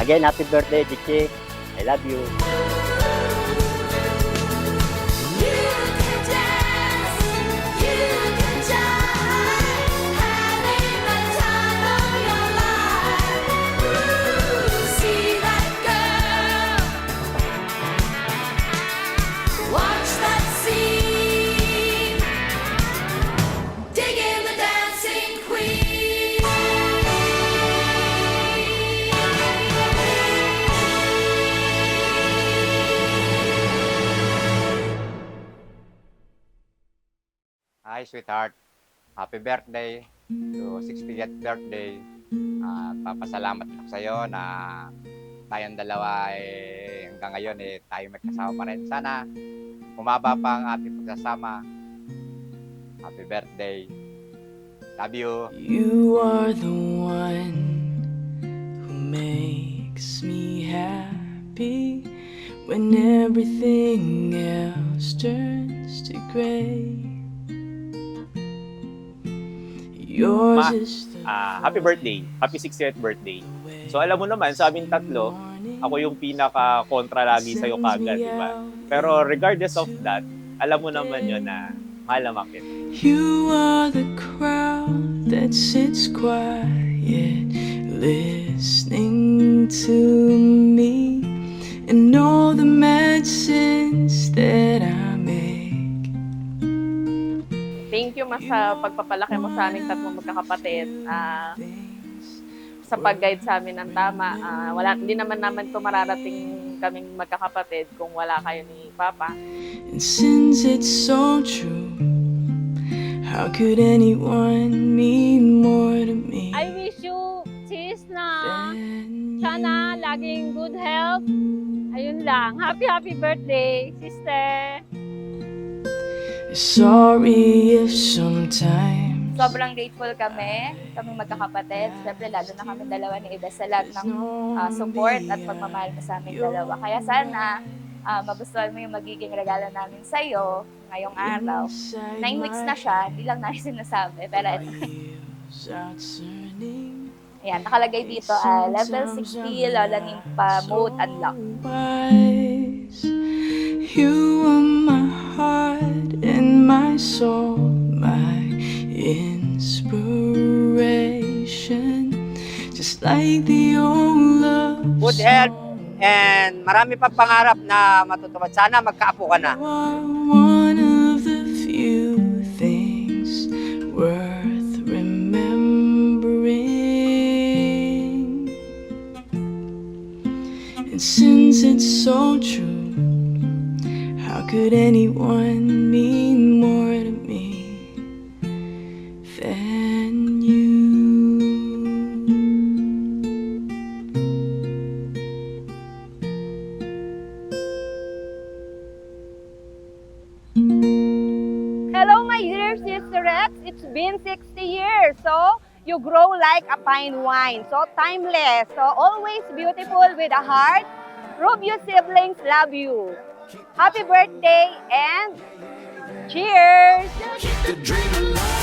Again, happy birthday, Chichi. I love you. Hi, sweetheart. Happy birthday to 60th birthday. Papasalamat ako sa iyo na tayong dalawa hanggang ngayon tayo magkasama pa rin. Sana humaba pa ang ating pagsasama. Happy birthday. Love you. You are the one who makes me happy when everything else turns to gray. Yours Ma, is the happy birthday. Happy 60th birthday. So alam mo naman, sa aming tatlo, ako yung pinaka-kontra lagi sa'yo kagad, di ba? Pero regardless of that, alam mo naman yun na mahal naman kita. You are the crowd that sits quiet, listening to me and all the mad sins that I make. Thank you mas sa pagpapalaki mo sa aming tatlong magkakapatid. Sa pag-guide sa amin ng tama. Hindi naman ito mararating kaming magkakapatid kung wala kayo ni Papa. And since it's so true, how could anyone mean more to me I wish you, sis, na than sana laging good health. Ayun lang. Happy birthday, sister. Sorry if sometimes Sobrang grateful kami magkakapatid. Siyempre, lalo na kami dalawa ni Ida sa lahat ng support at pagmamahal mo sa amin dalawa. Kaya sana, magustuhan mo yung magiging regalo namin sa'yo ngayong araw. 9 weeks na siya, hindi lang namin sinasabi. Pero ito, ayan, nakalagay dito, level 60, lolangin pa, mode unlock. You are my heart and my soul, my inspiration, just like the old love Good health and marami pa pangarap na matutupad. Sana magkaapo ka na. You are one of the few things worth remembering. And since it's so true, how could anyone mean more to me than you? Hello, my dear sisterettes. It's been 60 years. So, you grow like a fine wine. So, timeless. So, always beautiful with a heart. Rubio siblings love you. Happy birthday and cheers! Keep the dream alive.